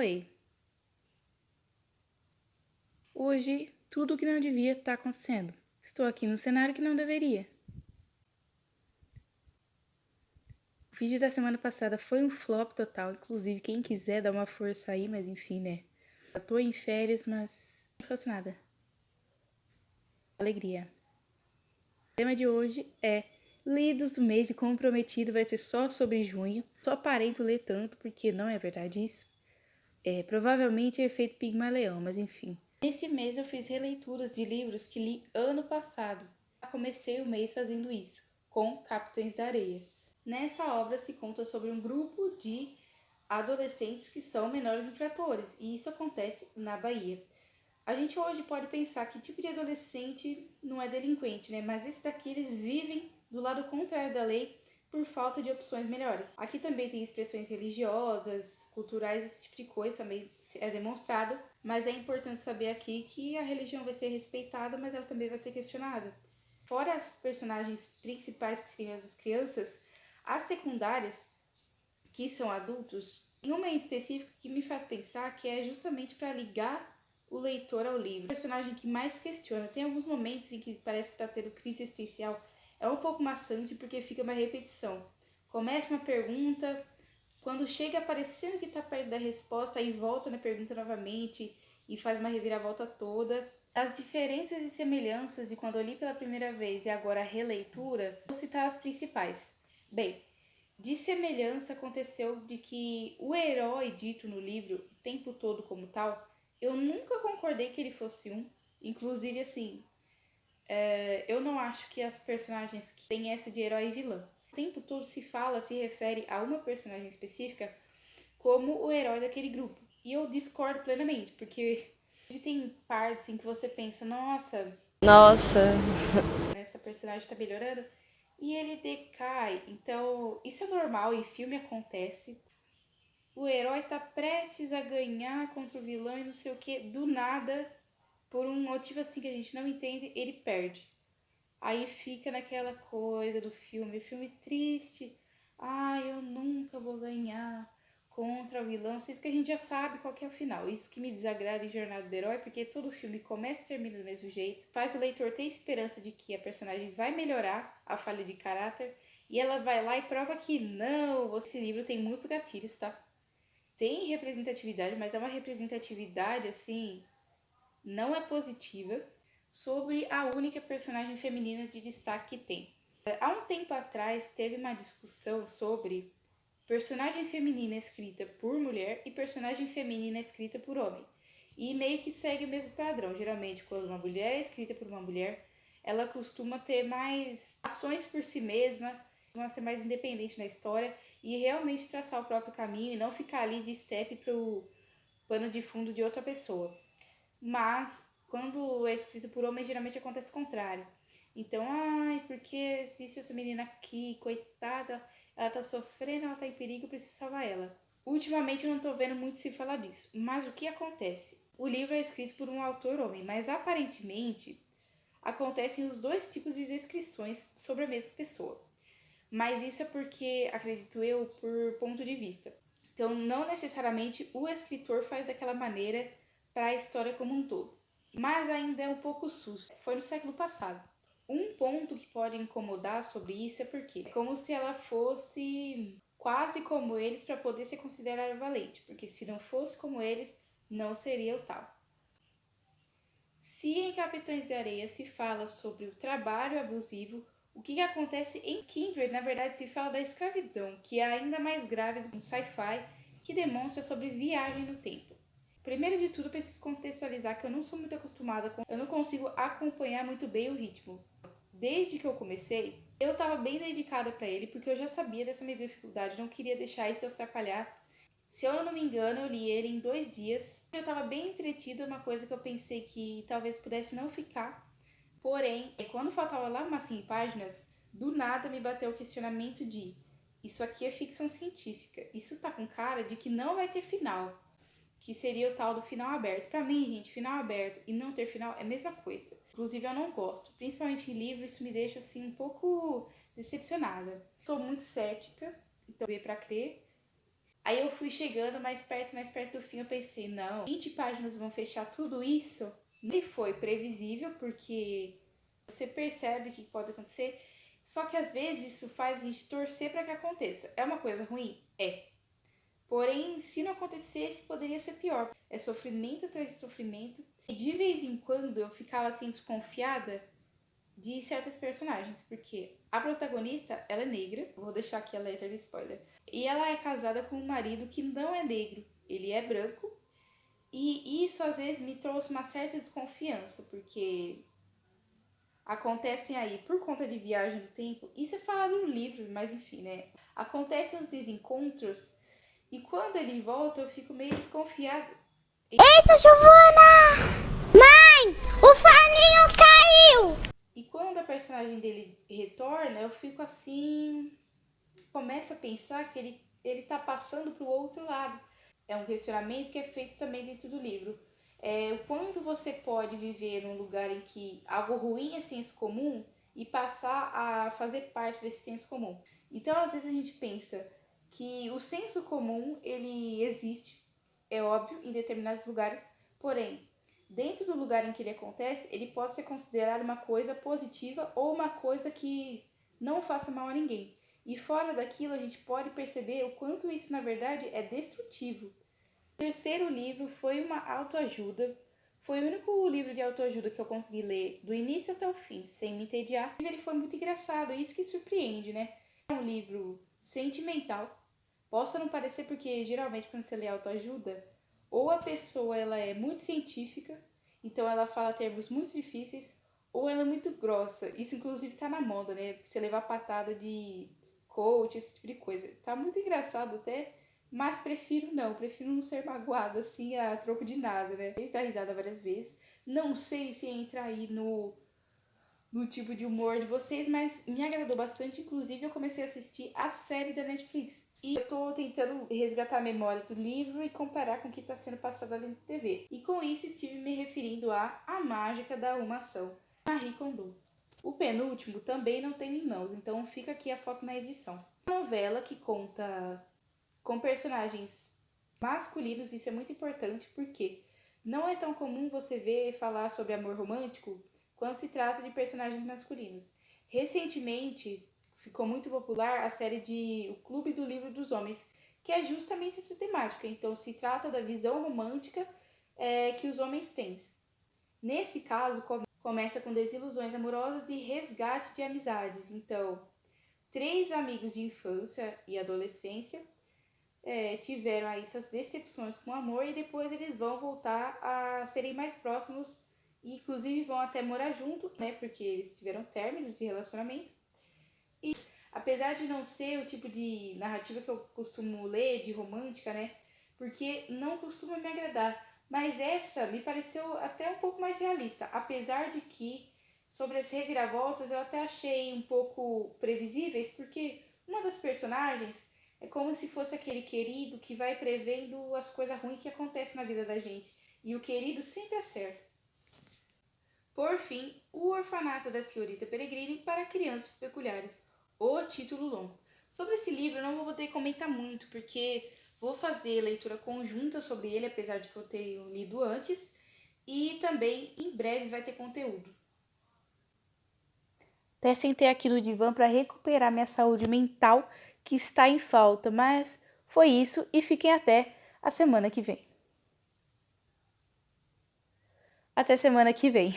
Oi, hoje tudo que não devia estar acontecendo. Estou aqui no cenário que não deveria. O vídeo da semana passada foi um flop total, inclusive quem quiser dar uma força aí, mas enfim, né? Eu tô em férias, mas não fosse nada. Alegria. O tema de hoje é lidos do mês e como prometido vai ser só sobre junho. Só aparento ler tanto porque não é verdade isso. Provavelmente é efeito Pigmaleão, mas enfim. Nesse mês eu fiz releituras de livros que li ano passado. Comecei o mês fazendo isso, com Capitães da Areia. Nessa obra se conta sobre um grupo de adolescentes que são menores infratores, e isso acontece na Bahia. A gente hoje pode pensar que tipo de adolescente não é delinquente, né? Mas esse daqui eles vivem do lado contrário da lei por falta de opções melhores. Aqui também tem expressões religiosas, culturais, esse tipo de coisa também é demonstrado, mas é importante saber aqui que a religião vai ser respeitada, mas ela também vai ser questionada. Fora as personagens principais, que seriam as crianças, as secundárias, que são adultos, tem uma em específico que me faz pensar que é justamente para ligar o leitor ao livro. O personagem que mais questiona. Tem alguns momentos em que parece que está tendo crise existencial. É um pouco maçante porque fica uma repetição. Começa uma pergunta, quando chega parecendo que está perto da resposta, aí volta na pergunta novamente e faz uma reviravolta toda. As diferenças e semelhanças de quando eu li pela primeira vez e agora a releitura, vou citar as principais. Bem, de semelhança aconteceu de que o herói dito no livro, o tempo todo como tal, eu nunca concordei que ele fosse um. Inclusive, assim, eu não acho que as personagens que têm essa de herói e vilã. O tempo todo se refere a uma personagem específica como o herói daquele grupo. E eu discordo plenamente, porque ele tem partes em que você pensa, Nossa, essa personagem tá melhorando, e ele decai. Então, isso é normal, em filme acontece. O herói tá prestes a ganhar contra o vilão e não sei o que, do nada, por um motivo assim que a gente não entende, ele perde. Aí fica naquela coisa do filme triste. Ai, eu nunca vou ganhar contra o vilão, sendo que a gente já sabe qual que é o final. Isso que me desagrada em Jornada do Herói, porque todo filme começa e termina do mesmo jeito, faz o leitor ter esperança de que a personagem vai melhorar a falha de caráter, e ela vai lá e prova que não. Esse livro tem muitos gatilhos, tá? Tem representatividade, mas é uma representatividade assim, não é positiva, sobre a única personagem feminina de destaque que tem. Há um tempo atrás teve uma discussão sobre personagem feminina escrita por mulher e personagem feminina escrita por homem. E meio que segue o mesmo padrão. Geralmente, quando uma mulher é escrita por uma mulher, ela costuma ter mais ações por si mesma, costuma ser mais independente na história e realmente traçar o próprio caminho e não ficar ali de step pro pano de fundo de outra pessoa. Mas, quando é escrito por homem, geralmente acontece o contrário. Então, ai, porque existe essa menina aqui, coitada, ela tá sofrendo, ela tá em perigo, eu preciso salvar ela. Ultimamente eu não tô vendo muito se falar disso, mas o que acontece? O livro é escrito por um autor homem, mas aparentemente acontecem os dois tipos de descrições sobre a mesma pessoa. Mas isso é porque, acredito eu, por ponto de vista. Então, não necessariamente o escritor faz daquela maneira para a história como um todo. Mas ainda é um pouco sus. Foi no século passado. Um ponto que pode incomodar sobre isso é porque é como se ela fosse quase como eles para poder ser considerada valente, porque se não fosse como eles, não seria o tal. Se em Capitães de Areia se fala sobre o trabalho abusivo, o que acontece em Kindred, na verdade, se fala da escravidão, que é ainda mais grave do que um sci-fi que demonstra sobre viagem no tempo. Primeiro de tudo, preciso contextualizar que eu não sou muito acostumada com... Eu não consigo acompanhar muito bem o ritmo. Desde que eu comecei, eu estava bem dedicada para ele, porque eu já sabia dessa minha dificuldade, não queria deixar isso atrapalhar. Se eu não me engano, eu li ele em 2 dias. Eu estava bem entretida, uma coisa que eu pensei que talvez pudesse não ficar. Porém, quando faltava lá umas 100 páginas, do nada me bateu o questionamento de: isso aqui é ficção científica. Isso tá com cara de que não vai ter final, que seria o tal do final aberto. Pra mim, gente, final aberto e não ter final é a mesma coisa. Inclusive, eu não gosto. Principalmente em livro, isso me deixa assim um pouco decepcionada. Sou muito cética, então ver pra crer. Aí eu fui chegando mais perto do fim, eu pensei, não, 20 páginas vão fechar tudo isso? E foi previsível, porque você percebe o que pode acontecer, só que às vezes isso faz a gente torcer para que aconteça. É uma coisa ruim? É. Porém, se não acontecesse, poderia ser pior. É sofrimento atrás de sofrimento. E de vez em quando eu ficava assim desconfiada de certos personagens, porque a protagonista, ela é negra, vou deixar aqui a letra de spoiler, e ela é casada com um marido que não é negro, ele é branco, e isso às vezes me trouxe uma certa desconfiança, porque acontecem aí, por conta de viagem no tempo, isso é falado no livro, mas enfim, né? Acontecem os desencontros, e quando ele volta eu fico meio desconfiada. Eita, Giovana! Mãe, o forninho caiu! E quando a personagem dele retorna, eu fico assim, começo a pensar que ele tá passando pro outro lado. É um questionamento que é feito também dentro do livro. O quanto você pode viver num lugar em que algo ruim é senso comum e passar a fazer parte desse senso comum. Então, às vezes a gente pensa que o senso comum, ele existe, é óbvio, em determinados lugares, porém, dentro do lugar em que ele acontece, ele pode ser considerado uma coisa positiva ou uma coisa que não faça mal a ninguém. E fora daquilo, a gente pode perceber o quanto isso, na verdade, é destrutivo. O terceiro livro foi uma autoajuda. Foi o único livro de autoajuda que eu consegui ler do início até o fim, sem me entediar. Ele foi muito engraçado, isso que surpreende, né? É um livro sentimental. Possa não parecer, porque geralmente quando você lê autoajuda, ou a pessoa ela é muito científica, então ela fala termos muito difíceis, ou ela é muito grossa. Isso inclusive tá na moda, né? Você levar patada de coach, esse tipo de coisa. Tá muito engraçado até, mas prefiro não ser magoada assim a troco de nada, né? Eu dei risada várias vezes. Não sei se entra aí no tipo de humor de vocês, mas me agradou bastante. Inclusive, eu comecei a assistir a série da Netflix. E eu tô tentando resgatar a memória do livro e comparar com o que está sendo passado ali na TV. E com isso, estive me referindo a A Mágica da Arrumação, Marie Kondo. O penúltimo também não tenho em mãos, então fica aqui a foto na edição. Uma novela que conta com personagens masculinos, isso é muito importante porque não é tão comum você ver falar sobre amor romântico quando se trata de personagens masculinos. Recentemente ficou muito popular a série de O Clube do Livro dos Homens, que é justamente essa temática. Então se trata da visão romântica que os homens têm. Nesse caso, começa com desilusões amorosas e resgate de amizades. Então, 3 amigos de infância e adolescência tiveram aí suas decepções com o amor e depois eles vão voltar a serem mais próximos e inclusive vão até morar junto, né? Porque eles tiveram términos de relacionamento. E apesar de não ser o tipo de narrativa que eu costumo ler, de romântica, né? Porque não costuma me agradar. Mas essa me pareceu até um pouco mais realista. Apesar de que, sobre as reviravoltas, eu até achei um pouco previsíveis, porque uma das personagens é como se fosse aquele querido que vai prevendo as coisas ruins que acontecem na vida da gente. E o querido sempre acerta. Por fim, O Orfanato da Senhorita Peregrine para Crianças Peculiares. O título longo. Sobre esse livro eu não vou poder comentar muito, porque vou fazer leitura conjunta sobre ele, apesar de que eu ter lido antes. E também, em breve, vai ter conteúdo. Até sentei aqui no divã para recuperar minha saúde mental, que está em falta, mas foi isso e fiquem até a semana que vem. Até semana que vem.